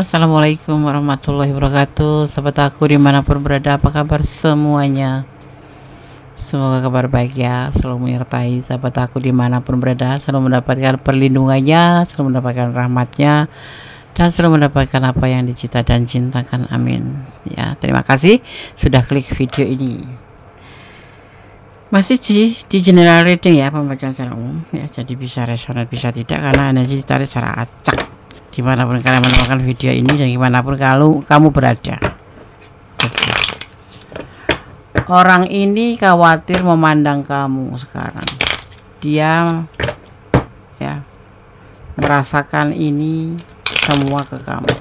Assalamualaikum warahmatullahi wabarakatuh. Sahabat aku dimanapun berada, apa kabar semuanya? Semoga kabar baik ya, selalu menyertai sahabat aku dimanapun berada, selalu mendapatkan perlindungannya, selalu mendapatkan rahmatnya, dan selalu mendapatkan apa yang dicita dan cintakan. Amin ya. Terima kasih sudah klik video ini. Masih di general reading ya, pembacaan secara umum ya, jadi bisa resonan bisa tidak, karena energi ditarik secara acak dimanapun kalian menemukan video ini dan dimanapun kalau kamu berada. Orang ini khawatir memandang kamu sekarang. Dia ya merasakan ini semua ke kamu.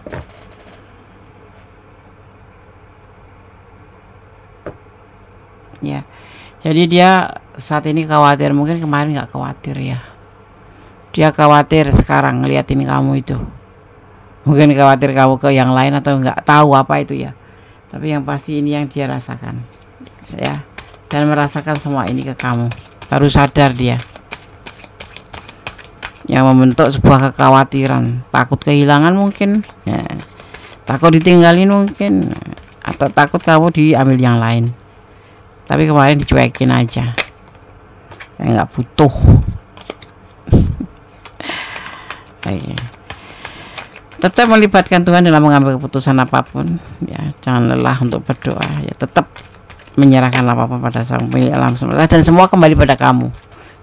Ya, jadi dia saat ini khawatir. Mungkin kemarin nggak khawatir ya. Dia khawatir sekarang ngeliatin kamu itu. Mungkin khawatir kamu ke yang lain atau nggak tahu apa itu ya. Tapi yang pasti ini yang dia rasakan ya, dan merasakan semua ini ke kamu. Baru sadar dia, yang membentuk sebuah kekhawatiran, takut kehilangan mungkin ya, takut ditinggalin mungkin, atau takut kamu diambil yang lain. Tapi kemarin dicuekin aja, nggak butuh. Tetap melibatkan Tuhan dalam mengambil keputusan apapun ya, jangan lelah untuk berdoa ya, tetap menyerahkan apapun pada Sang Pemilik alam semesta, dan semua kembali pada kamu,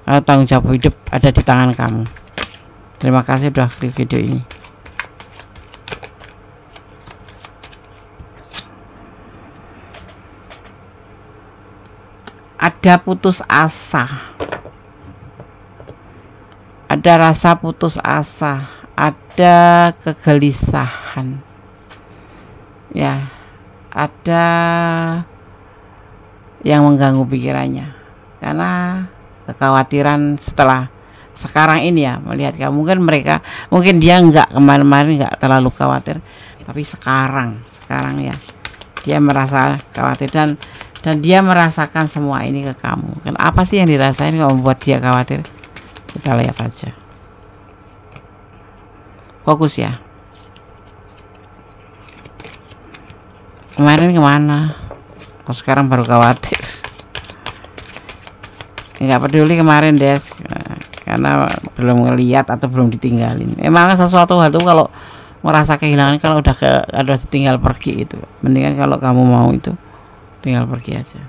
karena tanggung jawab hidup ada di tangan kamu. Terima kasih sudah klik video ini. Ada putus asa, ada rasa putus asa, ada kegelisahan ya, ada yang mengganggu pikirannya karena kekhawatiran setelah sekarang ini ya, melihat kamu. Mungkin dia nggak kemarin-kemarin nggak terlalu khawatir, tapi sekarang ya dia merasa khawatir, dan dia merasakan semua ini ke kamu. Apa sih yang dirasain kalau membuat dia khawatir? Kita lihat aja. Fokus ya. Kemarin kemana? Kok sekarang baru khawatir? Nggak peduli kemarin Des, karena belum ngeliat atau belum ditinggalin. Emang sesuatu hal itu kalau merasa kehilangan, kalau udah ditinggal pergi itu, mendingan kalau kamu mau itu tinggal pergi aja.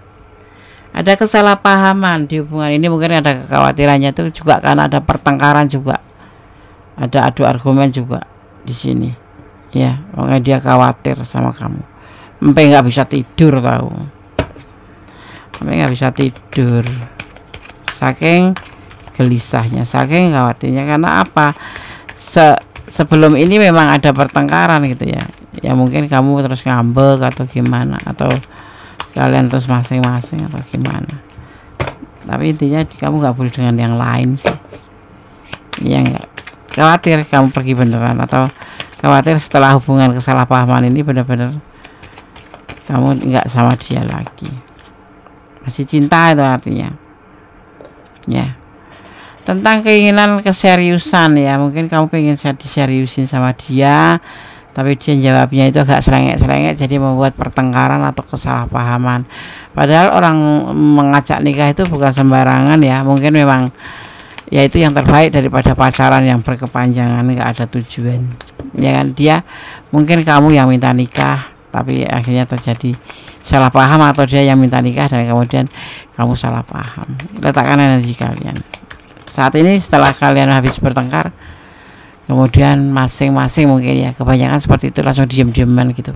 Ada kesalahpahaman di hubungan ini, mungkin ada kekhawatirannya itu juga karena ada pertengkaran juga, ada adu argumen juga di sini ya, makanya dia khawatir sama kamu. Sampai nggak bisa tidur, tahu? Sampai nggak bisa tidur, saking gelisahnya, saking khawatirnya. Karena apa? Sebelum ini memang ada pertengkaran gitu ya. Ya mungkin kamu terus ngambek atau gimana, atau kalian terus masing-masing atau gimana. Tapi intinya kamu nggak boleh dengan yang lain sih. Ya nggak, khawatir kamu pergi beneran, atau khawatir setelah hubungan kesalahpahaman ini benar-benar kamu nggak sama dia lagi. Masih cinta itu artinya ya. Tentang keinginan keseriusan ya, mungkin kamu pengen diseriusin sama dia, tapi dia jawabnya itu agak selengek-selengek, jadi membuat pertengkaran atau kesalahpahaman. Padahal orang mengajak nikah itu bukan sembarangan ya. Mungkin memang ya itu yang terbaik daripada pacaran yang berkepanjangan nggak ada tujuan ya kan. Dia mungkin kamu yang minta nikah, tapi akhirnya terjadi salah paham, atau dia yang minta nikah dan kemudian kamu salah paham. Letakkan energi kalian saat ini setelah kalian habis bertengkar, kemudian masing-masing mungkin ya, kebanyakan seperti itu, langsung diem-dieman gitu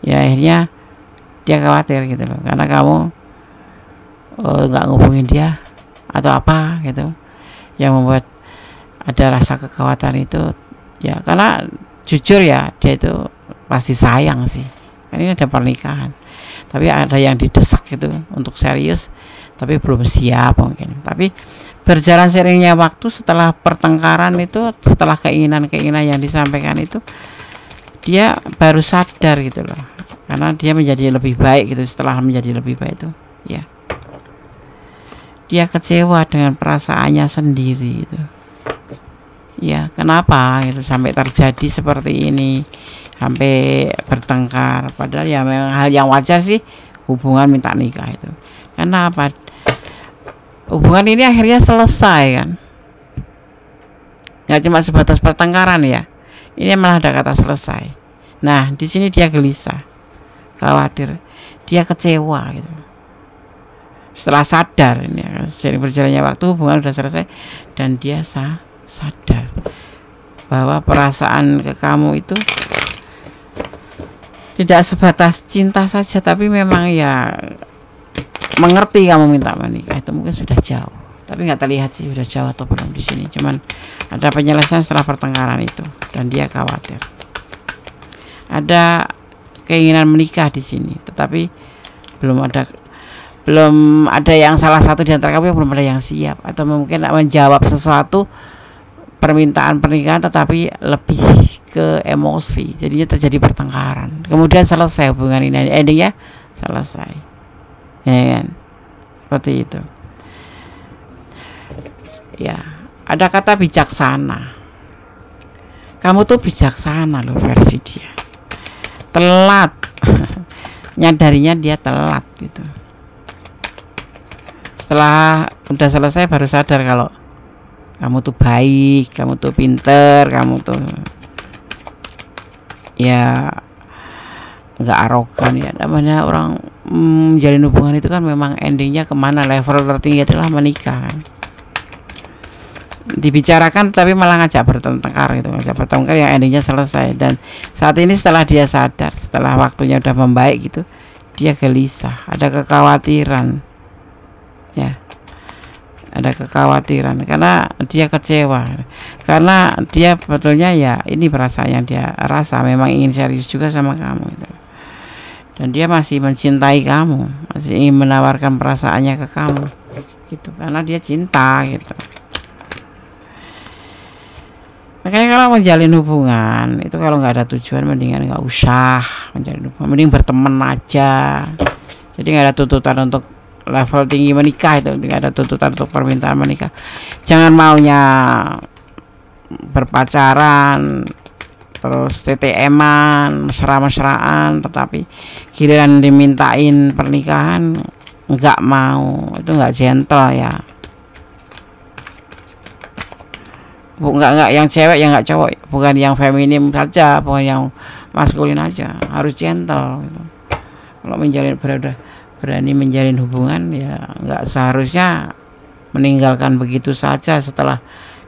ya. Akhirnya dia khawatir gitu loh, karena kamu nggak ngubungin dia atau apa gitu, yang membuat ada rasa kekhawatiran itu ya. Karena jujur ya, dia itu pasti sayang sih, kan ini ada pernikahan, tapi ada yang didesak gitu untuk serius, tapi belum siap mungkin. Tapi berjalan seiringnya waktu, setelah pertengkaran itu, setelah keinginan-keinginan yang disampaikan itu, dia baru sadar gitu loh, karena dia menjadi lebih baik gitu. Setelah menjadi lebih baik itu ya, dia kecewa dengan perasaannya sendiri itu. Ya, kenapa itu sampai terjadi seperti ini, sampai bertengkar, padahal ya memang hal yang wajar sih hubungan minta nikah itu. Kenapa hubungan ini akhirnya selesai kan, nggak cuma sebatas pertengkaran ya, ini malah ada kata selesai. Nah, di sini dia gelisah, khawatir, dia kecewa gitu. Setelah sadar ini sering berjalannya waktu, hubungan sudah selesai dan dia sadar bahwa perasaan ke kamu itu tidak sebatas cinta saja, tapi memang ya mengerti kamu minta menikah itu mungkin sudah jauh, tapi nggak terlihat sih sudah jauh atau belum di sini. Cuman ada penyelesaian setelah pertengkaran itu dan dia khawatir. Ada keinginan menikah di sini, tetapi belum ada yang salah satu di antara kamu yang belum ada yang siap, atau mungkin menjawab sesuatu permintaan pernikahan tetapi lebih ke emosi, jadinya terjadi pertengkaran, kemudian selesai hubungan ini, endingnya selesai, ya kan? Seperti itu ya. Ada kata bijaksana, kamu tuh bijaksana loh versi dia, telat nyadarinya dia telat gitu. Setelah udah selesai baru sadar kalau kamu tuh baik, kamu tuh pinter, kamu tuh ya nggak arogan ya. Namanya orang menjalin hubungan itu kan memang endingnya kemana, level tertinggi adalah menikah kan. Dibicarakan tapi malah ngajak bertengkar gitu, ngajak bertengkar yang endingnya selesai. Dan saat ini setelah dia sadar, setelah waktunya udah membaik gitu, dia gelisah, ada kekhawatiran ya, ada kekhawatiran karena dia kecewa, karena dia betulnya ya ini perasaan yang dia rasa memang ingin serius juga sama kamu gitu. Dan dia masih mencintai kamu, masih ingin menawarkan perasaannya ke kamu gitu, karena dia cinta gitu. Makanya kalau menjalin hubungan itu kalau nggak ada tujuan mendingan nggak usah menjalin hubungan, mending berteman aja. Jadi nggak ada tuntutan untuk level tinggi menikah, itu nggak ada tuntutan untuk permintaan menikah. Jangan maunya berpacaran terus TTM-an, mesra-mesraan, tetapi giliran dimintain pernikahan nggak mau, itu nggak gentle ya. Nggak yang cewek yang nggak cowok, bukan yang feminim saja, bukan yang maskulin aja, harus gentle gitu. Kalau berani menjalin hubungan ya nggak seharusnya meninggalkan begitu saja setelah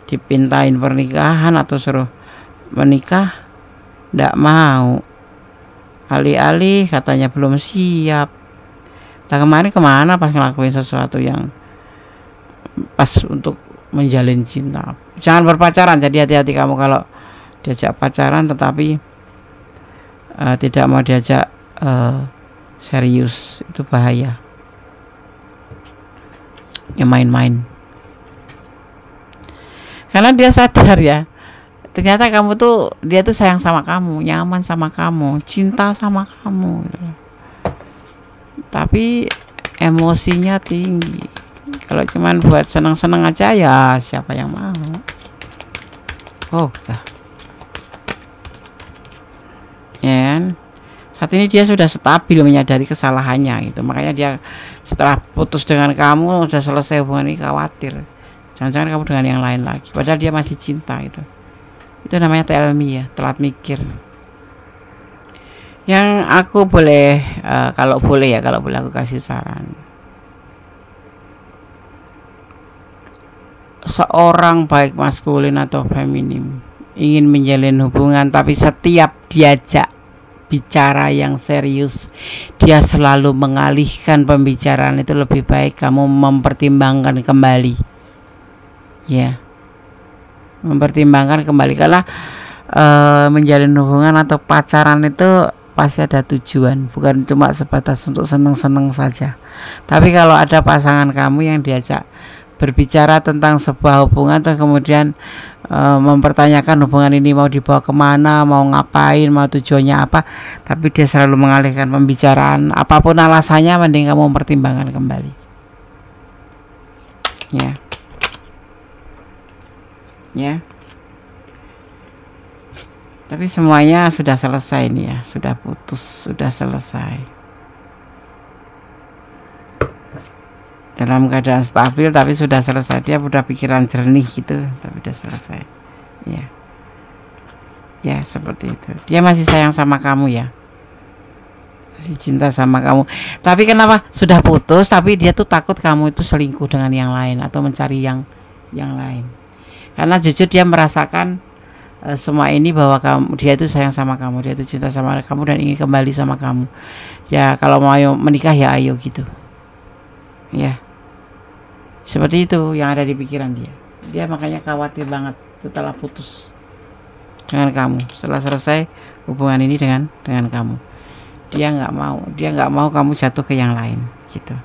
dipintain pernikahan atau suruh menikah nggak mau, alih-alih katanya belum siap. Nah kemarin kemana pas ngelakuin sesuatu yang pas untuk menjalin cinta. Jangan berpacaran, jadi hati-hati kamu kalau diajak pacaran tetapi tidak mau diajak serius, itu bahaya ya, main-main. Karena dia sadar ya, ternyata kamu tuh, dia tuh sayang sama kamu, nyaman sama kamu, cinta sama kamu gitu. Tapi emosinya tinggi. Kalau cuman buat senang-senang aja ya siapa yang mau. Oh ya kan? Saat ini dia sudah stabil menyadari kesalahannya gitu. Makanya dia setelah putus dengan kamu, sudah selesai hubungan ini, khawatir jangan-jangan kamu dengan yang lain lagi, padahal dia masih cinta itu. Itu namanya tell me ya, telat mikir. Yang aku boleh kalau boleh aku kasih saran, seorang baik maskulin atau feminim ingin menjalin hubungan tapi setiap diajak bicara yang serius dia selalu mengalihkan pembicaraan, itu lebih baik kamu mempertimbangkan kembali ya, mempertimbangkan kembali. Karena menjalin hubungan atau pacaran itu pasti ada tujuan, bukan cuma sebatas untuk seneng-seneng saja. Tapi kalau ada pasangan kamu yang diajak berbicara tentang sebuah hubungan terus kemudian mempertanyakan hubungan ini mau dibawa kemana, mau ngapain, mau tujuannya apa, tapi dia selalu mengalihkan pembicaraan, apapun alasannya, mending kamu mempertimbangkan kembali ya. Tapi semuanya sudah selesai nih ya, sudah putus, sudah selesai. Dalam keadaan stabil tapi sudah selesai. Dia udah pikiran jernih gitu, tapi sudah selesai. Ya. Ya, seperti itu. Dia masih sayang sama kamu ya. Masih cinta sama kamu. Tapi kenapa sudah putus tapi dia tuh takut kamu itu selingkuh dengan yang lain atau mencari yang lain. Karena jujur dia merasakan semua ini bahwa dia itu sayang sama kamu, dia itu cinta sama kamu dan ingin kembali sama kamu. Ya kalau mau menikah ya ayo gitu. Ya. Seperti itu yang ada di pikiran dia. Dia makanya khawatir banget setelah putus dengan kamu, setelah selesai hubungan ini dengan kamu. Dia nggak mau kamu jatuh ke yang lain gitu.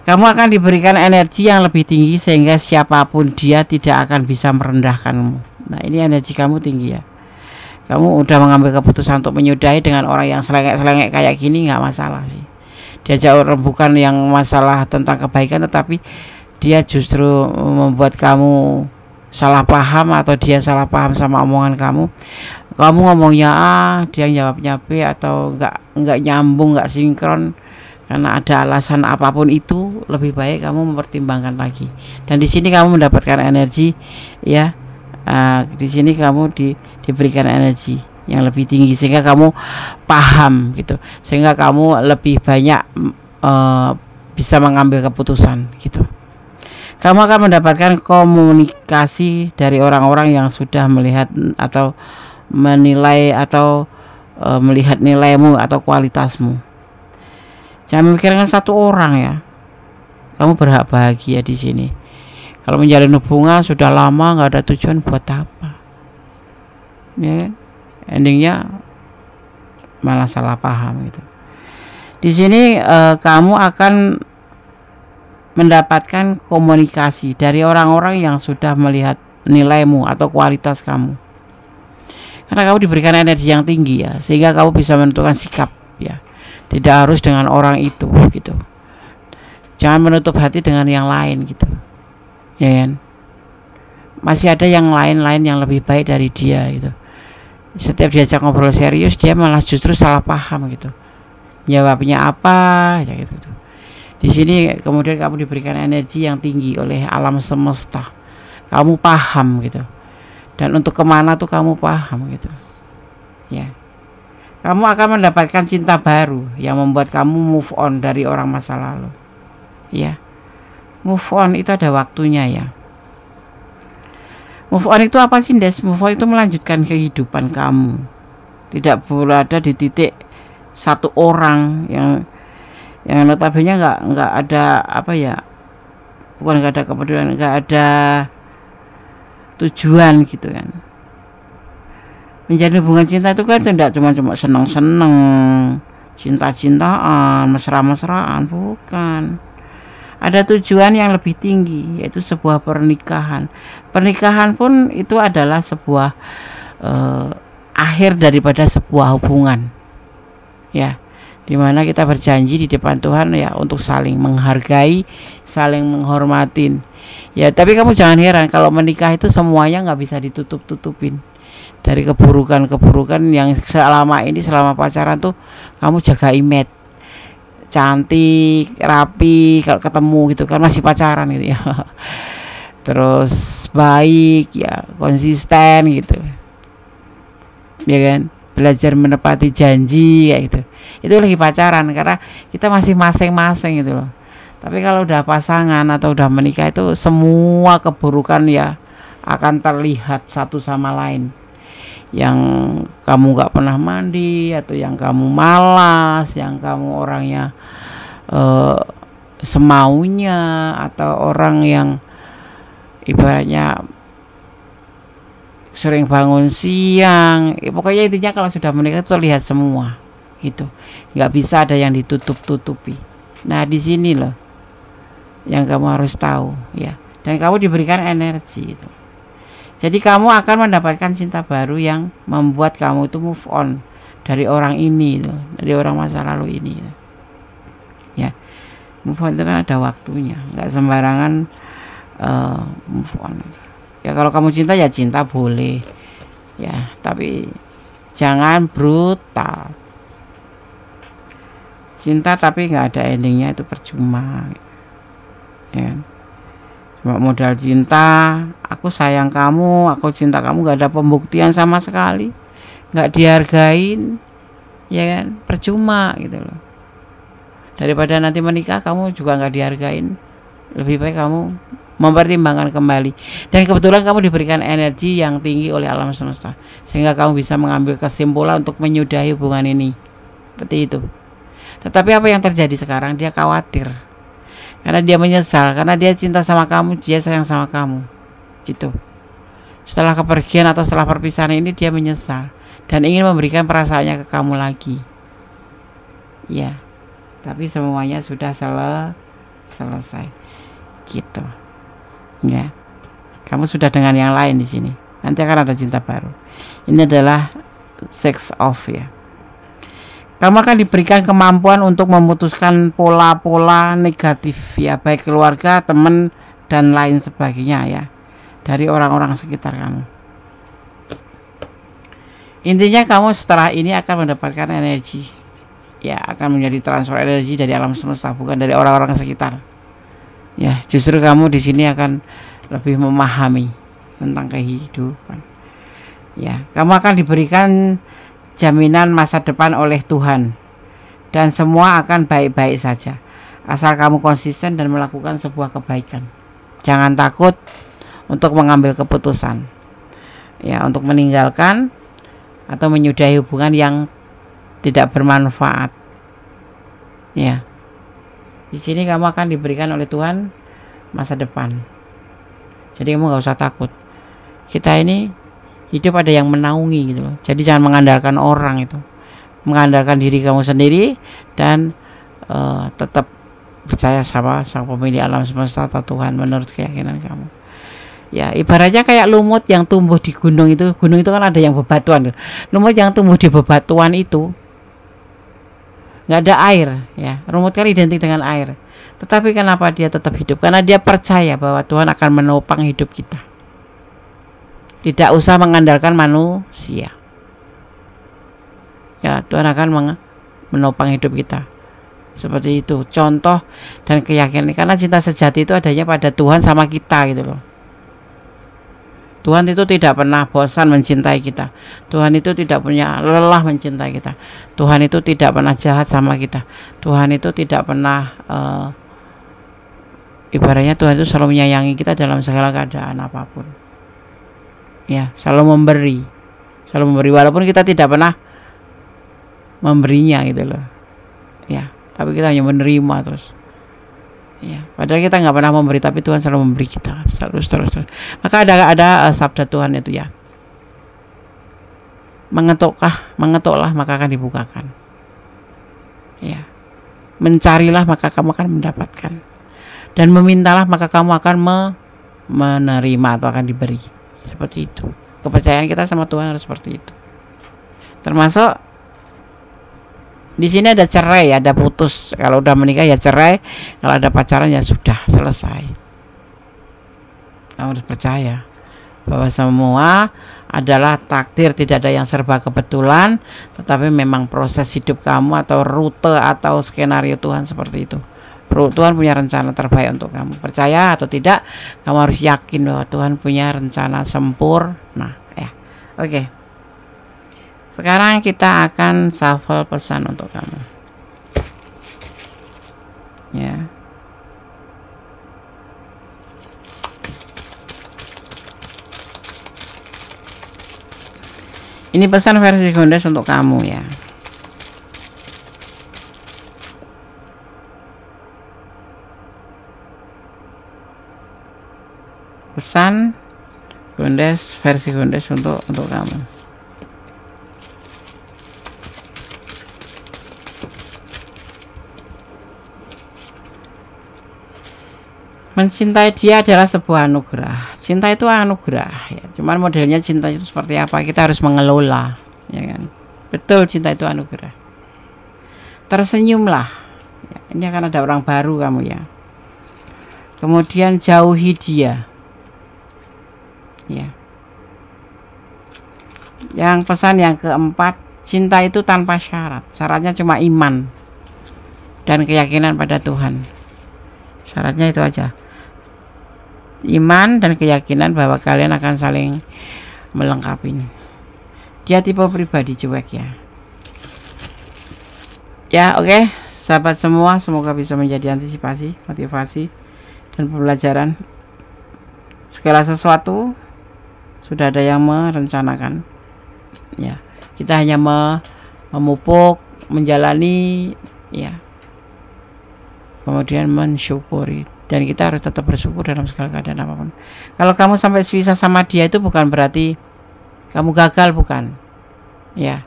Kamu akan diberikan energi yang lebih tinggi sehingga siapapun dia tidak akan bisa merendahkanmu. Nah ini energi kamu tinggi ya. Kamu udah mengambil keputusan untuk menyudahi dengan orang yang selengek-selengek kayak gini, nggak masalah sih. Dia jauh bukan yang masalah tentang kebaikan, tetapi dia justru membuat kamu salah paham atau dia salah paham sama omongan kamu. Kamu ngomongnya A, dia jawabnya B, atau nggak nyambung, nggak sinkron. Karena ada alasan apapun itu, lebih baik kamu mempertimbangkan lagi. Dan di sini kamu mendapatkan energi ya. Di sini kamu diberikan energi yang lebih tinggi sehingga kamu paham gitu, sehingga kamu lebih banyak bisa mengambil keputusan gitu. Kamu akan mendapatkan komunikasi dari orang-orang yang sudah melihat atau menilai atau melihat nilaimu atau kualitasmu. Jangan memikirkan satu orang ya. Kamu berhak bahagia di sini. Kalau menjalin hubungan sudah lama nggak ada tujuan, buat apa? Ya, endingnya malah salah paham gitu. Di sini kamu akan mendapatkan komunikasi dari orang-orang yang sudah melihat nilaimu atau kualitas kamu. Karena kamu diberikan energi yang tinggi ya, sehingga kamu bisa menentukan sikap ya. Tidak harus dengan orang itu gitu. Jangan menutup hati dengan yang lain gitu. Ya kan? Masih ada yang lain-lain yang lebih baik dari dia gitu. Setiap diajak ngobrol serius dia malah justru salah paham gitu. Jawabnya apa ya gitu. Di sini kemudian kamu diberikan energi yang tinggi oleh alam semesta. Kamu paham gitu. Dan untuk kemana tuh kamu paham gitu. Ya. Kamu akan mendapatkan cinta baru yang membuat kamu move on dari orang masa lalu. Ya. Move on itu ada waktunya ya. Move on itu apa sih, Des? Move on itu melanjutkan kehidupan kamu. Tidak berada di titik satu orang yang notabene nggak ada apa ya, bukan nggak ada kepedulian, nggak ada tujuan gitu kan. Menjalin hubungan cinta itu kan tidak cuma senang-senang, cinta-cintaan, mesra-mesraan, bukan. Ada tujuan yang lebih tinggi, yaitu sebuah pernikahan. Pernikahan pun itu adalah sebuah akhir daripada sebuah hubungan. Ya, dimana kita berjanji di depan Tuhan ya untuk saling menghargai, saling menghormatin. Ya, tapi kamu jangan heran kalau menikah itu semuanya nggak bisa ditutup-tutupin. Dari keburukan-keburukan yang selama pacaran tuh kamu jaga image. Cantik, rapi, kalau ketemu gitu kan masih pacaran gitu ya. Terus baik ya, konsisten gitu. Ya kan? Belajar menepati janji kayak gitu. Itu lagi pacaran karena kita masih masing-masing gitu loh. Tapi kalau udah pasangan atau udah menikah itu semua keburukan ya akan terlihat satu sama lain. Yang kamu gak pernah mandi, atau yang kamu malas, yang kamu orangnya semaunya, atau orang yang ibaratnya sering bangun siang. Pokoknya intinya kalau sudah menikah itu terlihat semua gitu, nggak bisa ada yang ditutup-tutupi. Nah di sini loh yang kamu harus tahu ya, dan kamu diberikan energi gitu. Jadi kamu akan mendapatkan cinta baru yang membuat kamu itu move on dari orang ini tuh, dari orang masa lalu ini tuh. Ya, move on itu kan ada waktunya, nggak sembarangan move on. Ya kalau kamu cinta ya cinta boleh, ya, tapi jangan brutal. Cinta tapi nggak ada endingnya itu percuma, ya. Cuma modal cinta, aku sayang kamu, aku cinta kamu, nggak ada pembuktian sama sekali, nggak dihargain, ya kan, percuma gitu loh. Daripada nanti menikah kamu juga nggak dihargain, lebih baik kamu mempertimbangkan kembali. Dan kebetulan kamu diberikan energi yang tinggi oleh alam semesta, sehingga kamu bisa mengambil kesimpulan untuk menyudahi hubungan ini, seperti itu. Tetapi apa yang terjadi sekarang, dia khawatir karena dia menyesal, karena dia cinta sama kamu, dia sayang sama kamu gitu. Setelah kepergian atau setelah perpisahan ini dia menyesal dan ingin memberikan perasaannya ke kamu lagi, ya. Tapi semuanya sudah selesai gitu, ya. Kamu sudah dengan yang lain di sini, nanti akan ada cinta baru. Ini adalah sex off, ya. Kamu akan diberikan kemampuan untuk memutuskan pola-pola negatif, ya, baik keluarga, teman, dan lain sebagainya, ya, dari orang-orang sekitar kamu. Intinya kamu setelah ini akan mendapatkan energi, ya, akan menjadi transfer energi dari alam semesta, bukan dari orang-orang sekitar. Ya, justru kamu di sini akan lebih memahami tentang kehidupan. Ya, kamu akan diberikan jaminan masa depan oleh Tuhan, dan semua akan baik-baik saja asal kamu konsisten dan melakukan sebuah kebaikan. Jangan takut untuk mengambil keputusan, ya, untuk meninggalkan atau menyudahi hubungan yang tidak bermanfaat, ya. Di sini kamu akan diberikan oleh Tuhan masa depan, jadi kamu gak usah takut. Kita ini hidup ada yang menaungi gitu loh. Jadi jangan mengandalkan orang itu, mengandalkan diri kamu sendiri, dan tetap percaya sama sang pemilik alam semesta atau Tuhan menurut keyakinan kamu. Ya, ibaratnya kayak lumut yang tumbuh di gunung itu. Gunung itu kan ada yang bebatuan. Lumut yang tumbuh di bebatuan itu nggak ada air, ya. Lumut kan identik dengan air. Tetapi kenapa dia tetap hidup? Karena dia percaya bahwa Tuhan akan menopang hidup kita. Tidak usah mengandalkan manusia, ya. Tuhan akan menopang hidup kita, seperti itu contoh dan keyakinan. Karena cinta sejati itu adanya pada Tuhan sama kita gitu loh. Tuhan itu tidak pernah bosan mencintai kita. Tuhan itu tidak punya lelah mencintai kita. Tuhan itu tidak pernah jahat sama kita. Tuhan itu tidak pernah ibaratnya Tuhan itu selalu menyayangi kita dalam segala keadaan apapun, ya. Selalu memberi walaupun kita tidak pernah memberinya gitu loh, ya. Tapi kita hanya menerima terus, ya. Padahal kita nggak pernah memberi, tapi Tuhan selalu memberi kita terus. Maka ada sabda Tuhan itu, ya, mengetuklah maka akan dibukakan, ya. Mencarilah maka kamu akan mendapatkan, dan memintalah maka kamu akan menerima atau akan diberi. Seperti itu. Kepercayaan kita sama Tuhan harus seperti itu. Termasuk di sini ada cerai, ada putus. Kalau udah menikah ya cerai, kalau ada pacaran ya sudah selesai. Kamu harus percaya bahwa semua adalah takdir, tidak ada yang serba kebetulan, tetapi memang proses hidup kamu atau rute atau skenario Tuhan seperti itu. Tuhan punya rencana terbaik untuk kamu. Percaya atau tidak, kamu harus yakin bahwa Tuhan punya rencana sempurna, ya. Oke. Sekarang kita akan shuffle pesan untuk kamu, ya. Ini pesan versi Gondes untuk kamu, ya. Pesan Gondes, versi Gondes untuk kamu. Mencintai dia adalah sebuah anugerah. Cinta itu anugerah, ya. Cuman modelnya cinta itu seperti apa, kita harus mengelola, ya kan. Betul, cinta itu anugerah. Tersenyumlah, ya. Ini akan ada orang baru kamu, ya. Kemudian jauhi dia, ya. Yang pesan yang keempat, cinta itu tanpa syarat. Syaratnya cuma iman dan keyakinan pada Tuhan. Syaratnya itu aja. Iman dan keyakinan bahwa kalian akan saling melengkapi. Dia tipe pribadi cuek ya. Ya, oke. Sahabat semua, semoga bisa menjadi antisipasi, motivasi, dan pembelajaran. Segala sesuatu sudah ada yang merencanakan. Ya, kita hanya memupuk, menjalani, ya. Kemudian mensyukuri, dan kita harus tetap bersyukur dalam segala keadaan apapun. Kalau kamu sampai bisa sama dia itu bukan berarti kamu gagal, bukan. Ya.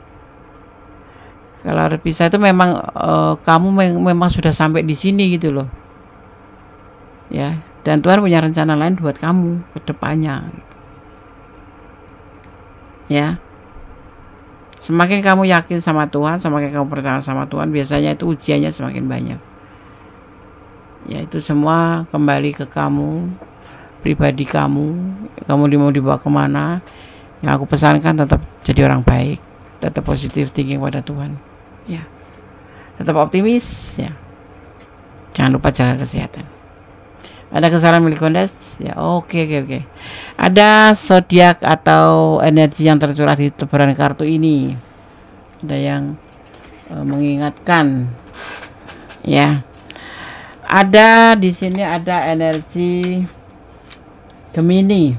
Kalau harus bisa itu memang kamu memang sudah sampai di sini gitu loh. Ya, dan Tuhan punya rencana lain buat kamu ke depannya. Ya. Semakin kamu yakin sama Tuhan, semakin kamu percaya sama Tuhan, biasanya itu ujiannya semakin banyak. Ya, itu semua kembali ke kamu, pribadi kamu mau dibawa kemana. Yang aku pesankan, tetap jadi orang baik, tetap positif thinking pada Tuhan. Ya, tetap optimis ya. Jangan lupa jaga kesehatan. Ada kesalahan milik Kondes? Ya, oke. Ada zodiak atau energi yang tercurah di tebaran kartu ini. Ada yang mengingatkan. Ya. Ada di sini ada energi Gemini.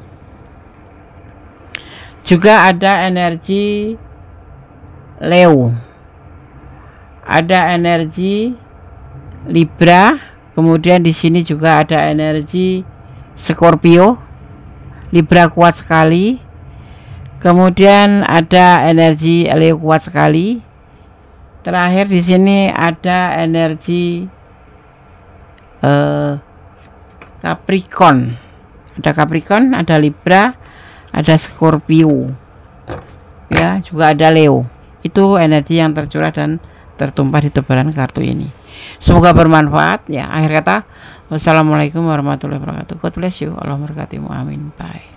Juga ada energi Leo. Ada energi Libra, kemudian di sini juga ada energi Scorpio. Libra kuat sekali. Kemudian ada energi Leo kuat sekali. Terakhir di sini ada energi Capricorn. Ada Capricorn, ada Libra, ada Scorpio. Ya, juga ada Leo. Itu energi yang tercurah dan tertumpah di tebaran kartu ini. Semoga bermanfaat ya. Akhir kata, wassalamualaikum warahmatullahi wabarakatuh. God bless you. Allah memberkatimu. Amin. Bye.